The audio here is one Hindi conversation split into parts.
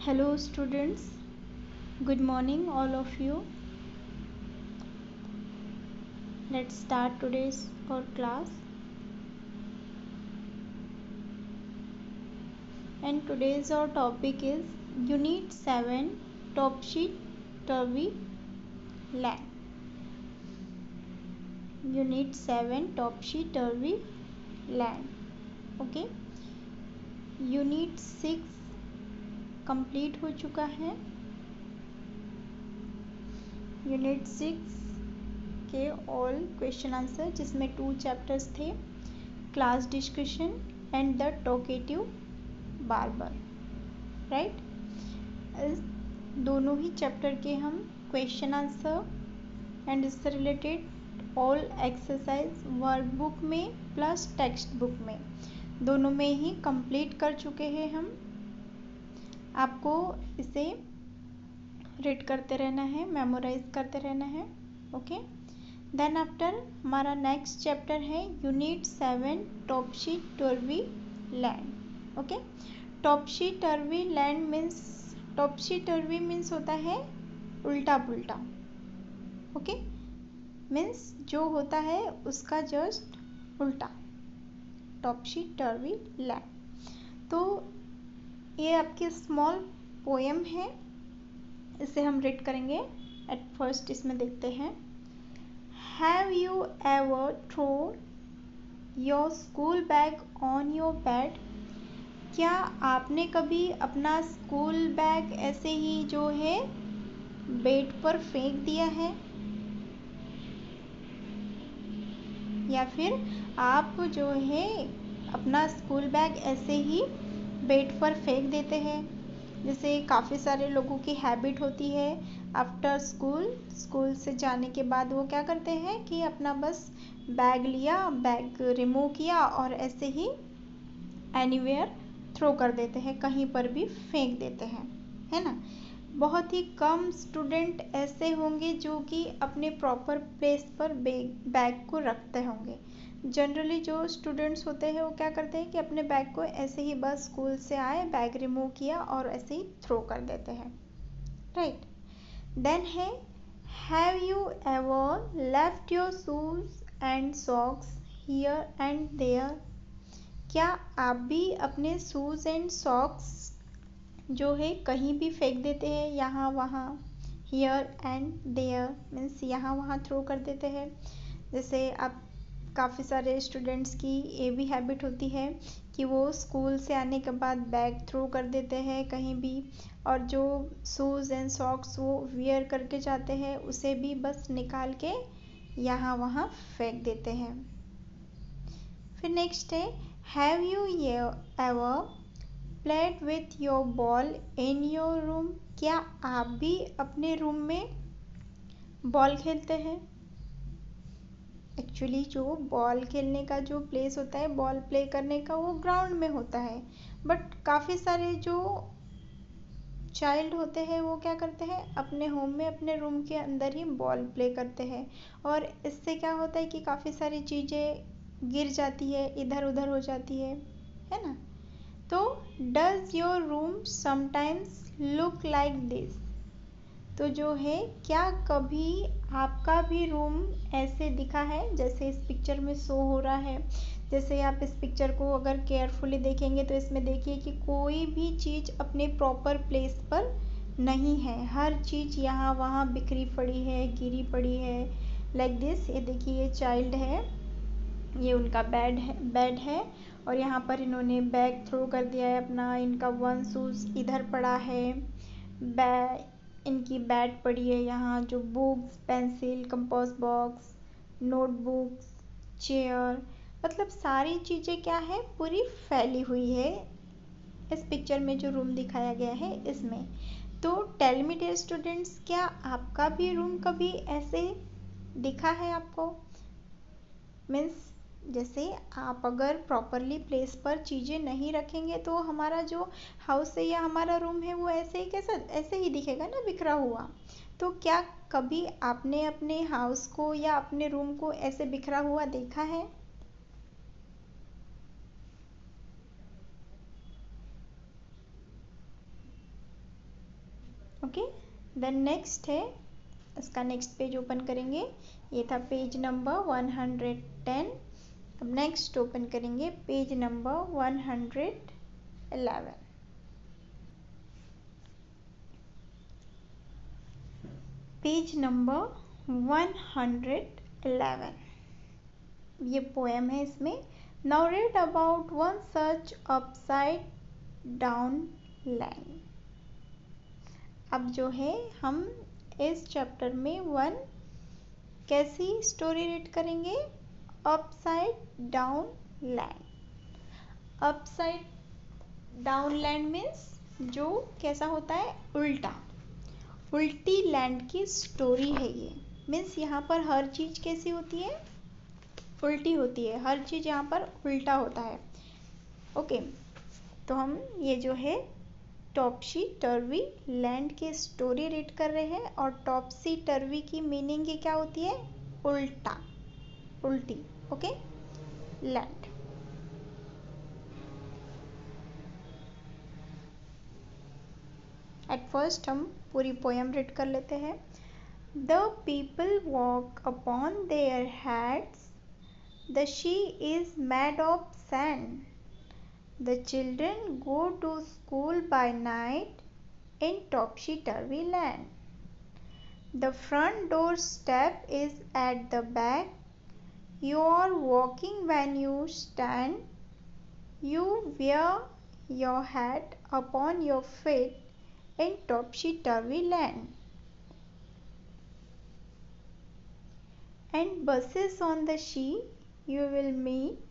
Hello students, good morning all of you. Let's start today's our class. And today's our topic is Unit 7 Topsy Turvy Land. Unit 7 Topsy Turvy Land. Okay. Unit 6 complete हो चुका है. यूनिट 6 के ऑल क्वेश्चन आंसर जिसमें 2 चैप्टर्स थे, class discussion and the talkative barber. Right, इस दोनों ही चैप्टर के हम क्वेश्चन आंसर एंड इससे रिलेटेड ऑल एक्सरसाइज वर्कबुक में प्लस टेक्स्ट बुक में दोनों में ही कंप्लीट कर चुके हैं. हम आपको इसे रीड करते रहना है, मेमोराइज करते रहना है. ओके, देन आफ्टर हमारा नेक्स्ट चैप्टर है unit 7 टॉपसी turvy land. Okay, topsy turvy land means, टॉपसी टर्वी means होता है उल्टा पुल्टा. ओके, मीन्स जो होता है उसका जस्ट उल्टा, टॉपसी टर्वी लैंड. तो ये आपकी स्मॉल पोएम है, इसे हम रीड करेंगे. एट फर्स्ट इसमें देखते हैं. Have you ever thrown your school bag on your bed. क्या आपने कभी अपना स्कूल बैग ऐसे ही जो है बेड पर फेंक दिया है, या फिर आप जो है अपना स्कूल बैग ऐसे ही बेड पर फेंक देते हैं. जैसे काफ़ी सारे लोगों की हैबिट होती है, आफ्टर स्कूल से जाने के बाद वो क्या करते हैं कि अपना बस बैग लिया, बैग रिमूव किया और ऐसे ही एनीवेयर थ्रो कर देते हैं, कहीं पर भी फेंक देते हैं, है ना. बहुत ही कम स्टूडेंट ऐसे होंगे जो कि अपने प्रॉपर प्लेस पर बैग को रखते होंगे. जनरली जो स्टूडेंट्स होते हैं वो क्या करते हैं कि अपने बैग को ऐसे ही बस स्कूल से आए, बैग रिमूव किया और ऐसे ही थ्रो कर देते हैं. राइट, देन है have you ever left your shoes and socks here and there. क्या आप भी अपने शूज एंड सॉक्स जो है कहीं भी फेंक देते हैं, यहाँ वहाँ. हियर एंड देयर मीन्स यहाँ वहाँ थ्रो कर देते हैं. जैसे आप काफ़ी सारे स्टूडेंट्स की ये भी हैबिट होती है कि वो स्कूल से आने के बाद बैग थ्रो कर देते हैं कहीं भी, और जो शूज़ एंड सॉक्स वो वियर करके जाते हैं उसे भी बस निकाल के यहाँ वहाँ फेंक देते हैं. फिर नेक्स्ट है have you ever played with your ball in your room. क्या आप भी अपने रूम में बॉल खेलते हैं. एक्चुअली जो बॉल खेलने का जो प्लेस होता है, बॉल प्ले करने का, वो ग्राउंड में होता है. बट काफ़ी सारे जो चाइल्ड होते हैं वो क्या करते हैं, अपने होम में अपने रूम के अंदर ही बॉल प्ले करते हैं. और इससे क्या होता है कि काफ़ी सारी चीज़ें गिर जाती है, इधर उधर हो जाती है ना. तो does your room sometimes look like this. तो जो है क्या कभी आपका भी रूम ऐसे दिखा है जैसे इस पिक्चर में शो हो रहा है. जैसे आप इस पिक्चर को अगर केयरफुली देखेंगे तो इसमें देखिए कि कोई भी चीज़ अपने प्रॉपर प्लेस पर नहीं है, हर चीज़ यहाँ वहाँ बिखरी पड़ी है, गिरी पड़ी है. लाइक दिस, ये देखिए ये चाइल्ड है, ये उनका बेड है और यहाँ पर इन्होंने बैग थ्रो कर दिया है अपना. इनका वन शूज़ इधर पड़ा है, इनकी बैट पड़ी है यहाँ, जो books, pencil, compass box, notebooks, chair, मतलब सारी चीज़ें क्या है पूरी फैली हुई है इस पिक्चर में जो रूम दिखाया गया है इसमें. तो टेल मी डियर स्टूडेंट्स, क्या आपका भी रूम कभी ऐसे दिखा है आपको. मीन्स जैसे आप अगर प्रॉपरली प्लेस पर चीज़ें नहीं रखेंगे तो हमारा जो हाउस है या हमारा रूम है वो ऐसे ही कैसा, ऐसे ही दिखेगा ना, बिखरा हुआ. तो क्या कभी आपने अपने हाउस को या अपने रूम को ऐसे बिखरा हुआ देखा है. ओके, देन नेक्स्ट है, इसका नेक्स्ट पेज ओपन करेंगे। ये था पेज नंबर 110। अब नेक्स्ट ओपन करेंगे पेज नंबर 111। पेज नंबर 111, ये पोएम है। इसमें now read about one such upside down land. अब जो है हम इस चैप्टर में वन कैसी स्टोरी रीड करेंगे, upside down land. Upside down land means जो कैसा होता है, उल्टा, उल्टी लैंड की स्टोरी है ये। मीन्स यहाँ पर हर चीज़ कैसी होती है, उल्टी होती है, हर चीज़ यहाँ पर उल्टा होता है। ओके, तो हम ये जो है टॉप्सी टर्वी लैंड की स्टोरी रीड कर रहे हैं। और टॉप्सी टर्वी की मीनिंग ये क्या होती है, उल्टा, उल्टी। Okay, land. एट फर्स्ट हम पूरी पोएम रीड कर लेते हैं। The people walk upon their heads, the she is made of sand, the children go to school by night in topsy-turvy land. The front door step is at the back. You are walking when you stand. You wear your hat upon your feet in topsy-turvy land. And buses on the sea you will meet.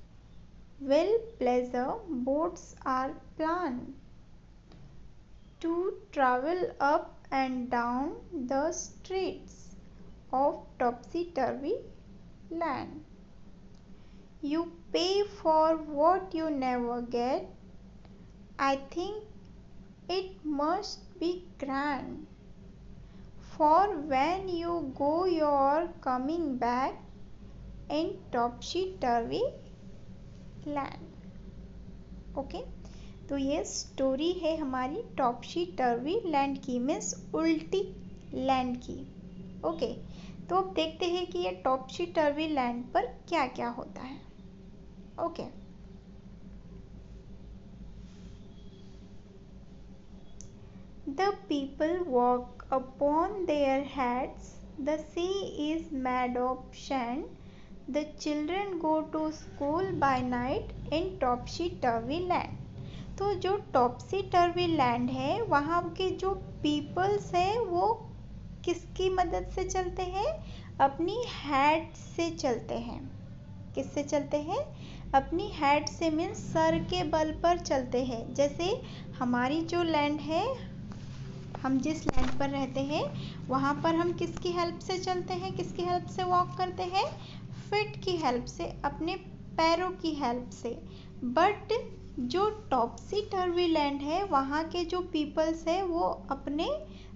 Well, pleasure boats are planned to travel up and down the streets of topsy-turvy land. You pay for what you never get. I think it must be grand, for when you go you're coming back in topsy-turvy land. Okay, तो ये स्टोरी है हमारी टॉप्सी टर्वी लैंड की, मीन्स उल्टी लैंड की। ओके, तो अब देखते हैं कि ये टॉप्सी टर्वी लैंड पर क्या क्या होता है। Okay, the people walk upon their heads, the sea is made of sand, The children go to school by night in topsy-turvy land. तो जो टॉप्सी टर्वी लैंड है वहाँ के जो पीपल्स है वो किसकी मदद से चलते हैं, अपनी हेड से चलते हैं। किससे चलते हैं, अपनी हेड से, मीन्स सर के बल पर चलते हैं। जैसे हमारी जो लैंड है, हम जिस लैंड पर रहते हैं वहाँ पर हम किसकी हेल्प से चलते हैं, किसकी हेल्प से वॉक करते हैं, फिट की हेल्प से, अपने पैरों की हेल्प से। बट जो टॉप्सी टर्वी लैंड है वहाँ के जो पीपल्स है वो अपने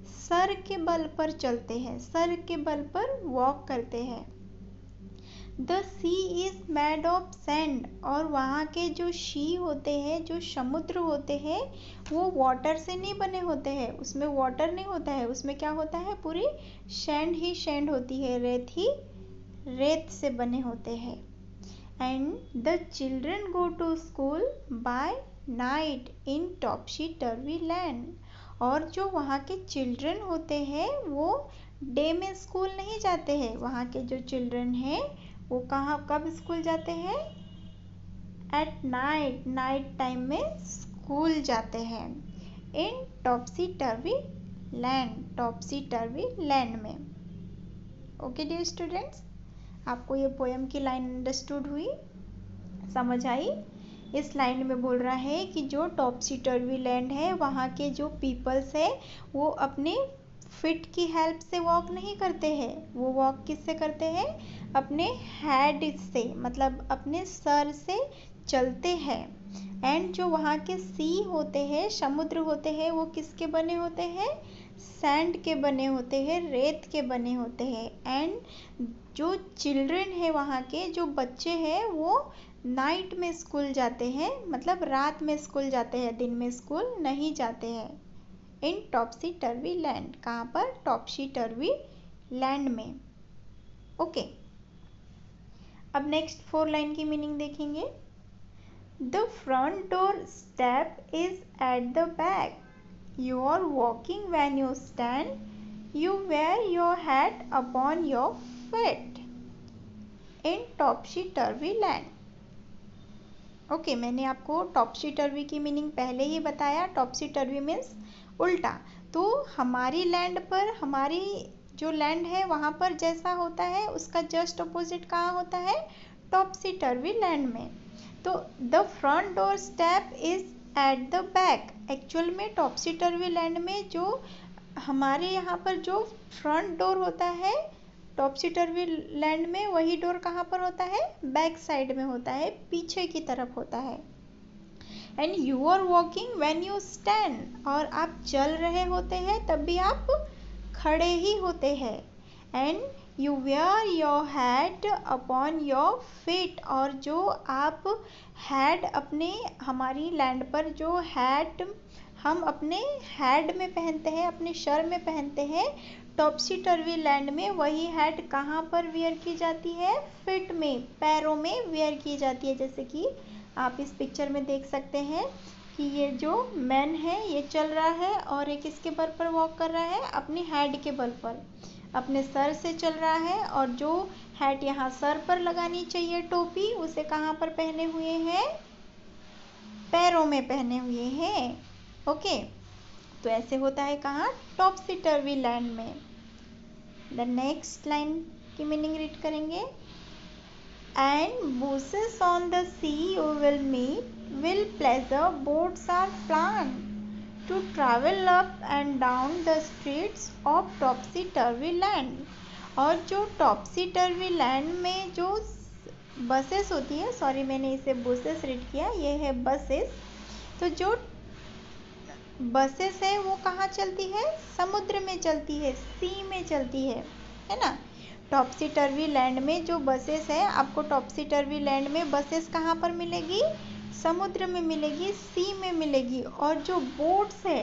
सर के बल पर चलते हैं, सर के बल पर वॉक करते हैं। The sea is made of sand, और वहाँ के जो शी होते हैं, जो समुद्र होते हैं, वो वाटर से नहीं बने होते हैं, उसमें वाटर नहीं होता है, उसमें क्या होता है, पूरी सैंड ही सैंड होती है, रेत ही रेत से बने होते हैं। And the children go to school by night in topsy turvy land, और जो वहाँ के चिल्ड्रन होते हैं वो डे में स्कूल नहीं जाते हैं। वहाँ के जो चिल्ड्रन हैं वो कब स्कूल जाते हैं, एट नाइट, नाइट टाइम में स्कूल जाते हैं in topsy turvy land, Topsy turvy land में। ओके डियर स्टूडेंट्स, आपको ये पोएम की लाइन अंडरस्टूड हुई, समझ आई। इस लाइन में बोल रहा है कि जो टॉप्सी टर्वी लैंड है वहाँ के जो पीपल्स है वो अपने फिट की हेल्प से वॉक नहीं करते हैं, वो वॉक किससे करते हैं, अपने हेड से, मतलब अपने सर से चलते हैं। एंड जो वहाँ के सी होते हैं, समुद्र होते हैं, वो किसके बने होते हैं, सैंड के बने होते हैं, रेत के बने होते हैं। एंड जो चिल्ड्रन है, वहाँ के जो बच्चे हैं वो नाइट में स्कूल जाते हैं, मतलब रात में स्कूल जाते हैं, दिन में स्कूल नहीं जाते हैं। In topsy turvy land. कहाँ पर? टॉप्सी टर्वी लैंड में। ओके, अब नेक्स्ट 4 लाइन की मीनिंग देखेंगे। The front door step is at the back, you are walking when you stand, you wear your hat upon your feet in topsy turvy land। Okay, मैंने आपको टॉप्सी टर्वी की मीनिंग पहले ही बताया। टॉप्सी टर्वी मीन्स उल्टा। तो हमारी लैंड पर, हमारी जो लैंड है वहाँ पर जैसा होता है उसका जस्ट अपोजिट कहाँ होता है? टॉप्सी टर्वी लैंड में। तो the front door step is at the back. Actual में टॉप्सी टर्वी लैंड में जो हमारे यहाँ पर जो फ्रंट डोर होता है टॉप्सी टर्वी लैंड में, वही डोर कहाँ पर होता है? बैक साइड में होता है, पीछे की तरफ होता है। And you are walking when you stand, और आप चल रहे होते हैं तब भी आप खड़े ही होते हैं। And you wear your hat upon your feet, और जो आप हैट अपने, हमारी लैंड पर जो हैट हम अपने हेड में पहनते हैं, अपने सर में पहनते हैं, टॉप्सी टर्वी लैंड में वही हैट कहाँ पर वेयर की जाती है? फिट में, पैरों में वेयर की जाती है। जैसे कि आप इस पिक्चर में देख सकते हैं कि ये जो मैन है ये चल रहा है और एक इसके बल पर वॉक कर रहा है, अपनी हेड के बल पर, अपने सर से चल रहा है। और जो हैट यहाँ सर पर लगानी चाहिए टोपी, उसे कहाँ पर पहने हुए हैं? पैरों में पहने हुए हैं। ओके, तो ऐसे होता है कहाँ? टॉप्सी टर्वी लैंड में। द नेक्स्ट लाइन की मीनिंग रीड करेंगे। And bushes on the sea you will meet, will pleasure boats are plan to travel up and down the streets of topsy turvy land. और जो टॉप्सी टर्वी लैंड में जो बसेस होती है, सॉरी मैंने इसे बुशेस रीड किया, ये है बसेस। तो जो बसेस है वो कहाँ चलती है? समुद्र में चलती है, सी में चलती है ना। टॉप्सी टर्वी लैंड में जो बसेस है, आपको टॉप्सी टर्वी लैंड में बसेस कहाँ पर मिलेगी? समुद्र में मिलेगी, सी में मिलेगी। और जो बोट्स है,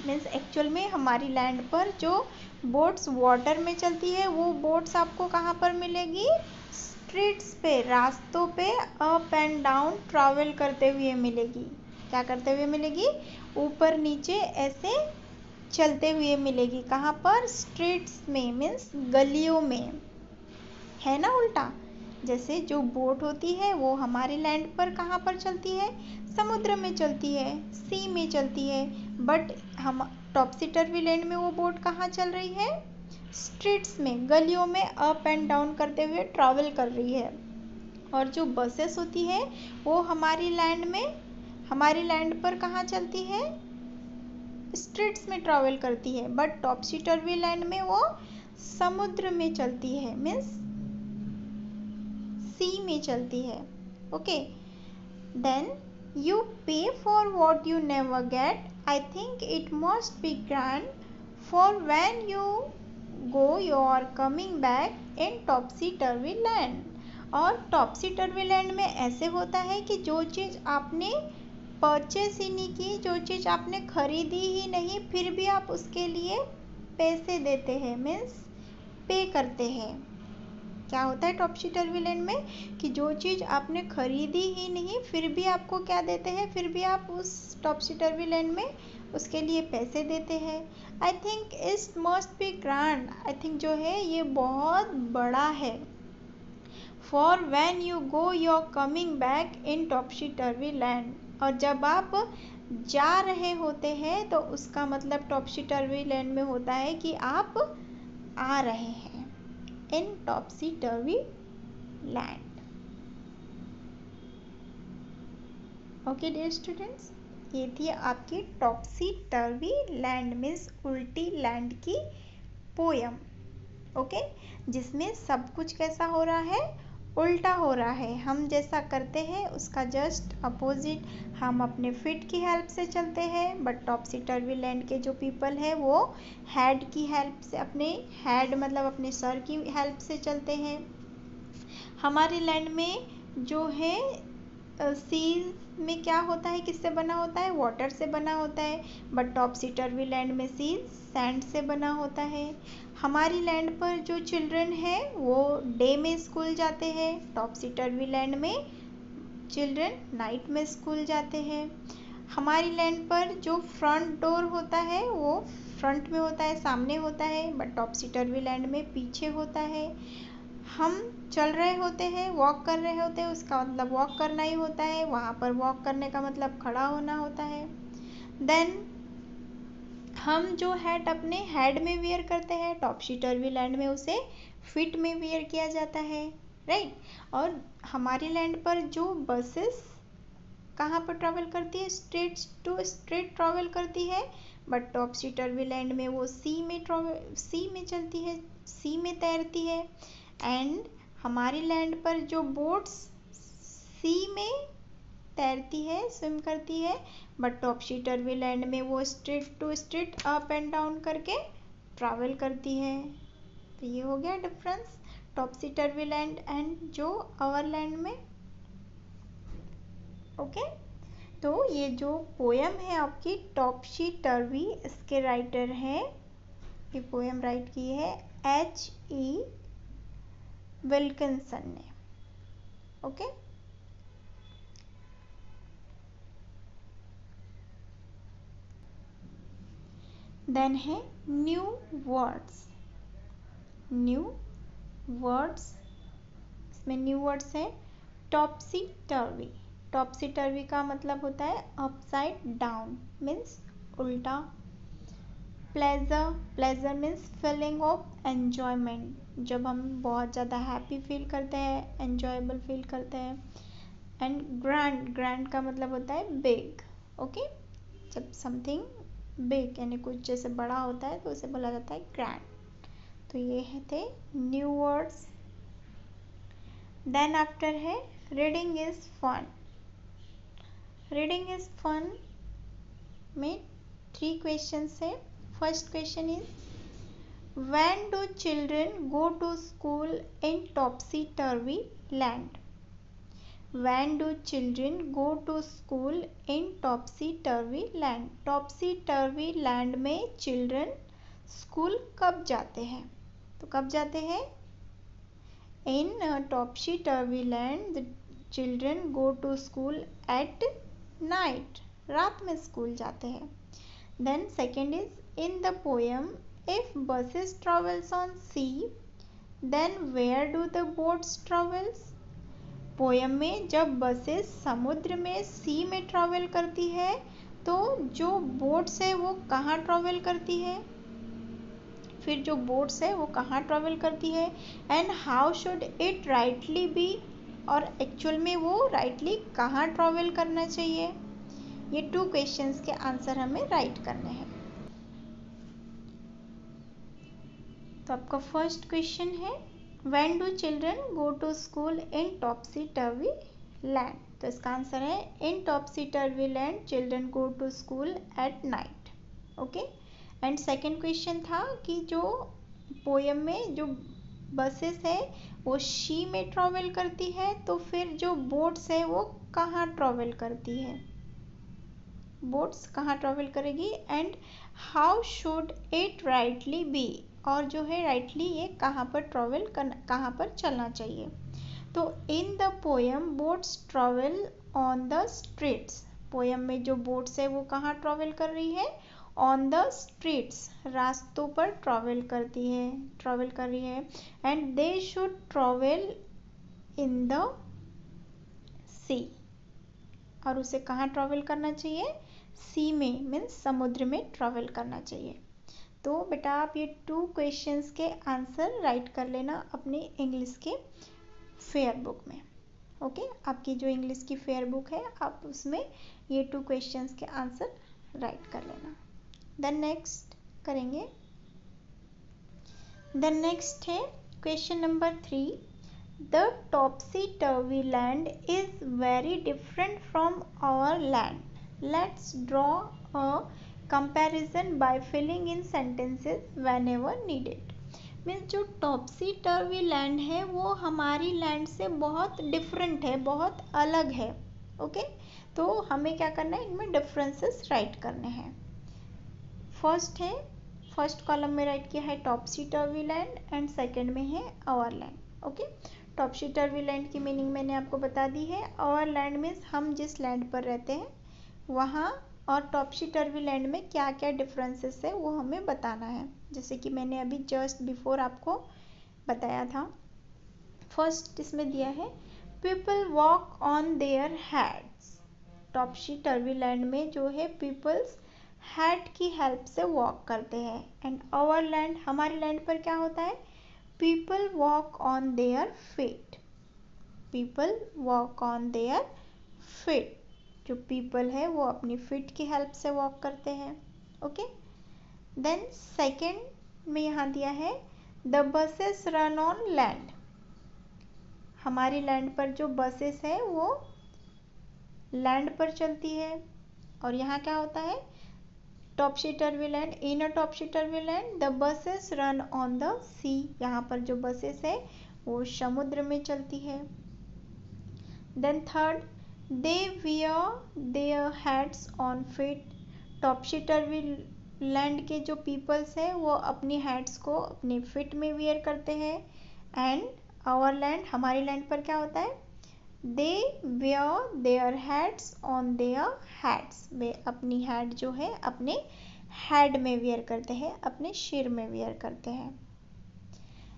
मीन्स एक्चुअल में हमारी लैंड पर जो बोट्स वाटर में चलती है, वो बोट्स आपको कहाँ पर मिलेगी? स्ट्रीट्स पे, रास्तों पे अप एंड डाउन ट्रैवल करते हुए मिलेगी। क्या करते हुए मिलेगी? ऊपर नीचे ऐसे चलते हुए मिलेगी। कहाँ पर? स्ट्रीट्स में, मीन्स गलियों में, है ना उल्टा। जैसे जो बोट होती है वो हमारे लैंड पर कहाँ पर चलती है? समुद्र में चलती है, सी में चलती है। बट हम टॉप्सी टर्वी लैंड में वो बोट कहाँ चल रही है? स्ट्रीट्स में, गलियों में अप एंड डाउन करते हुए ट्रैवल कर रही है। और जो बसेस होती है वो हमारी लैंड में, हमारी लैंड पर कहाँ चलती है? स्ट्रीट्स में ट्रैवल करती है। बट टॉप्सी टर्वी लैंड में वो समुद्र में चलती है, मीन्स सी में चलती है। Okay, then you pay for what you never get, I think it must be grand, for when you go you are coming back in topsy turvy land. और टॉप्सी टर्वी लैंड में ऐसे होता है कि जो चीज़ आपने परचेस ही नहीं की, जो चीज़ आपने खरीदी ही नहीं, फिर भी आप उसके लिए पैसे देते हैं, मीन्स पे करते हैं। क्या होता है टॉप्सी टर्वी लैंड में कि जो चीज़ आपने खरीदी ही नहीं, फिर भी आपको क्या देते हैं? फिर भी आप उस टॉप्सी टर्वी लैंड में उसके लिए पैसे देते हैं। आई think it must be grand, I think जो है ये बहुत बड़ा है। For when you go your coming back in topsy turvy land, और जब आप जा रहे होते हैं तो उसका मतलब टॉप्सी टर्वी लैंड में होता है कि आप आ रहे हैं in topsy turvy land. Okay dear students, ये थी आपकी टॉप्सी टर्वी लैंड मीन्स उल्टी लैंड की पोयम। ओके, जिसमें सब कुछ कैसा हो रहा है? उल्टा हो रहा है। हम जैसा करते हैं उसका जस्ट अपोजिट हम अपने फिट की हेल्प से चलते हैं। बट टॉप्सी टर्वी लैंड के जो पीपल है वो हेड की हेल्प से, अपने हेड मतलब अपने सर की हेल्प से चलते हैं। हमारे लैंड में जो है सी में क्या होता है, किससे बना होता है, वाटर से बना होता है, बट टॉपसी टर्वी लैंड में सी सैंड से बना होता है। हमारी लैंड पर जो चिल्ड्रन है वो डे में स्कूल जाते हैं, टॉपसी टर्वी लैंड में चिल्ड्रन नाइट में स्कूल जाते हैं। हमारी लैंड पर जो फ्रंट डोर होता है वो फ्रंट में होता है, सामने होता है, बट टॉपसी टर्वी लैंड में पीछे होता है। हम चल रहे होते हैं, वॉक कर रहे होते हैं, उसका मतलब वॉक करना ही होता है, वहाँ पर वॉक करने का मतलब खड़ा होना होता है। देन हम जो हैट अपने हेड में वेयर करते हैं, टॉपसी टर्वी लैंड में उसे फिट में वेयर किया जाता है, राइट। और हमारी लैंड पर जो बसेस कहाँ पर ट्रैवल करती है, स्ट्रेट टू स्ट्रेट ट्रैवल करती है, बट टॉपसी टर्वी लैंड में वो सी में चलती है, सी में तैरती है। एंड हमारी लैंड पर जो बोट्स सी में तैरती है, स्विम करती है, बट टॉपसी टर्वी लैंड में वो straight to straight up and down करके ट्रैवल करती है। तो ये हो गया difference topsy turvy land and जो आवर लैंड में। ओके तो ये जो पोयम है आपकी टॉपसी टर्वी, इसके राइटर हैं, ये पोयम राइट की है H.E. विल्किंसन ने। ओके देन है न्यू वर्ड्स। न्यू वर्ड्स, इसमें न्यू वर्ड्स है टॉपसी टर्वी। टॉपसी टर्वी का मतलब होता है अपसाइड डाउन, मीन्स उल्टा। Pleasure, pleasure means feeling of enjoyment, जब हम बहुत ज़्यादा हैप्पी फील करते हैं, एन्जॉयबल फील करते हैं। एंड ग्रैंड, ग्रैंड का मतलब होता है बिग। ओके जब समथिंग बिग यानी कुछ जैसे बड़ा होता है तो उसे बोला जाता है ग्रैंड। तो ये है थे न्यू वर्ड्स। देन आफ्टर है reading is fun. Reading is fun में 3 क्वेश्चंस है। First question is when do children go to school in topsy turvy land. When do children go to school in topsy-turvy land? Topsy-turvy land में children स्कूल कब जाते हैं? तो कब जाते हैं? In topsy-turvy land, the children go to school at night. रात में स्कूल जाते हैं. Then second is in the poem, if buses travels on sea, then where do the boats travels? Poem में जब बसेस समुद्र में सी में ट्रैवल करती है तो जो बोट्स है वो कहाँ ट्रैवल करती है, फिर जो बोट्स है वो कहाँ ट्रैवल करती है, and how should it rightly be, और एक्चुअल में वो राइटली कहाँ ट्रैवल करना चाहिए। ये 2 क्वेश्चंस के आंसर हमें राइट करने हैं। तो आपका फर्स्ट क्वेश्चन है When do children go to school in topsy-turvy land? तो इसका आंसर है In topsy-turvy land, children go to school at night. Okay and second question था कि जो पोयम में जो बसेस है वो शी में ट्रैवल करती है तो फिर जो बोट्स है वो कहाँ ट्रैवल करती है, बोट्स कहाँ ट्रैवल करेगी, and how should it rightly be, और जो है राइटली ये कहाँ पर ट्रैवल कहाँ पर चलना चाहिए। तो in the poem boats travel on the streets, poem में जो बोट्स है वो कहाँ ट्रैवल कर रही है, ऑन द स्ट्रीट्स, रास्तों पर ट्रैवल कर रही है। And they should travel in the sea, और उसे कहाँ ट्रैवल करना चाहिए, सी में, मीन्स समुद्र में ट्रैवल करना चाहिए। तो बेटा आप ये 2 क्वेश्चंस के आंसर राइट कर लेना अपनी इंग्लिश के फेयर बुक में। ओके आपकी जो इंग्लिश की फेयर बुक है आप उसमें ये 2 क्वेश्चंस के आंसर राइट कर लेना। देन नेक्स्ट करेंगे, देन नेक्स्ट है question number 3, the topsy turvy land is very different from our land, let's draw a comparison by filling in sentences whenever needed. Means जो टॉपसी टर्वी लैंड है वो हमारी लैंड से बहुत डिफरेंट है, बहुत अलग है। ओके, तो हमें क्या करना है, इनमें डिफरेंसेस राइट करने हैं। फर्स्ट कॉलम में राइट किया है topsy turvy land and second में है our land. Okay, topsy turvy land की मीनिंग मैंने आपको बता दी है। आवर लैंड मीन्स हम जिस लैंड पर रहते हैं वहाँ, और टॉपसी टर्वी लैंड में क्या क्या डिफरेंसेस है वो हमें बताना है, जैसे कि मैंने अभी जस्ट बिफोर आपको बताया था। फर्स्ट इसमें दिया है people walk on their heads. टॉपसी turvy land में जो है पीपल्स हैट की हेल्प से वॉक करते हैं। एंड आवर लैंड, हमारे लैंड पर क्या होता है, people walk on their feet. People walk on their feet, जो पीपल है वो अपनी फीट की हेल्प से वॉक करते हैं। ओके, देन सेकेंड में यहाँ दिया है the buses run on land. हमारी लैंड पर जो बसेस है वो लैंड पर चलती है। और यहाँ क्या होता है, topsy turvy land, in a topsy turvy land the buses run on the sea. यहाँ पर जो बसेस है वो समुद्र में चलती है। Then third, they wear their hats on feet. Topsy turvy land के जो पीपल्स है वो अपनी हैट्स को अपने फीट में वियर करते हैं। एंड आवर लैंड, हमारी लैंड पर क्या होता है, they wear their hats on their hats. वे अपनी हैट जो है अपने हेड में वियर करते हैं, अपने सिर में वियर करते हैं।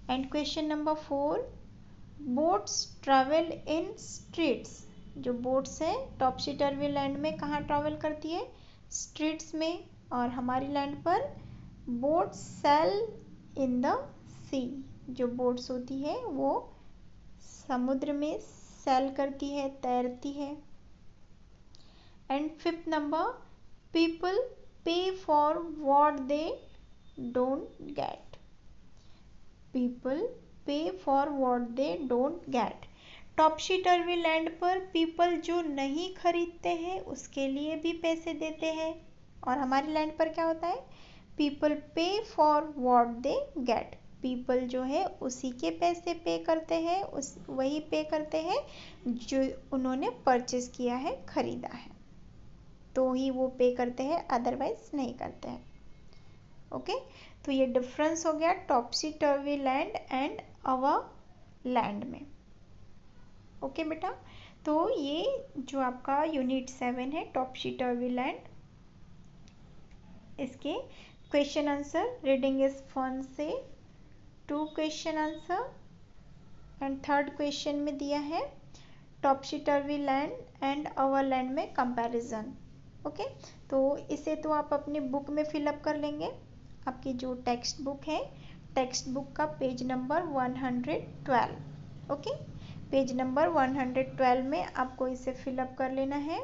And question number 4, boats travel in streets. जो बोट्स है टॉपसी टर्वी लैंड में कहाँ ट्रैवल करती है, स्ट्रीट्स में, और हमारी लैंड पर बोट्स सेल इन द सी। जो बोट्स होती है वो समुद्र में सेल करती है, तैरती है। And fifth number, people pay for what they don't get. People pay for what they don't get. Topsy turvy land पर पीपल जो नहीं खरीदते हैं उसके लिए भी पैसे देते हैं। और हमारी लैंड पर क्या होता है, people pay for what they get. People जो है उसी के पैसे पे करते हैं, वही पे करते हैं जो उन्होंने परचेज किया है, खरीदा है, तो ही वो पे करते हैं, अदरवाइज नहीं करते हैं। ओके, तो ये डिफरेंस हो गया topsy turvy land and our land में। ओके बेटा, तो ये जो आपका यूनिट 7 है टॉपसी टर्वी लैंड, इसके question answer reading is fun से 2 question answer. And third question में दिया है topsy turvy land and our land में कंपैरिजन। ओके, तो इसे तो आप अपनी बुक में फिलअप कर लेंगे। आपकी जो टेक्स्ट बुक है, टेक्स्ट बुक का page number 112। Okay, page number 112 में आपको इसे फिलअप कर लेना है।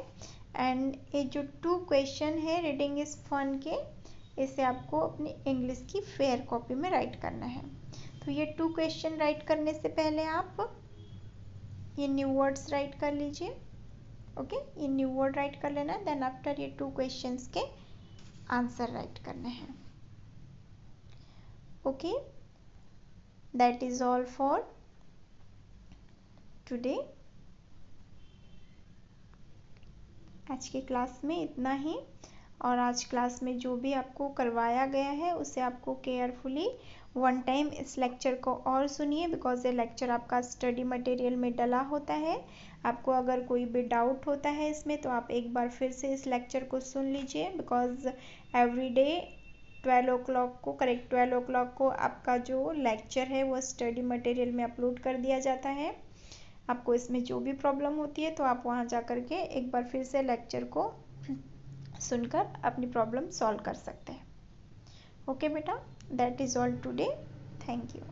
एंड ये जो 2 क्वेश्चन है रीडिंग इज फन के, इसे आपको अपनी इंग्लिश की फेयर कॉपी में राइट करना है। तो ये 2 क्वेश्चन राइट करने से पहले आप ये न्यू वर्ड्स राइट कर लीजिए। ओके, ये न्यू वर्ड राइट कर लेना, देन आफ्टर ये 2 क्वेश्चंस के आंसर राइट करने हैं। Okay, that is all for today. आज की क्लास में इतना ही। और आज क्लास में जो भी आपको करवाया गया है उसे आपको केयरफुली 1 टाइम इस लेक्चर को और सुनिए, बिकॉज ये लेक्चर आपका स्टडी मटेरियल में डला होता है। आपको अगर कोई भी डाउट होता है इसमें तो आप एक बार फिर से इस लेक्चर को सुन लीजिए, बिकॉज एवरी डे 12 o'clock को, करेक्ट 12 o'clock को आपका जो लेक्चर है वो स्टडी मटेरियल में अपलोड कर दिया जाता है। आपको इसमें जो भी प्रॉब्लम होती है तो आप वहाँ जा कर के एक बार फिर से लेक्चर को सुनकर अपनी प्रॉब्लम सॉल्व कर सकते हैं। ओके बेटा, that is all today. Thank you.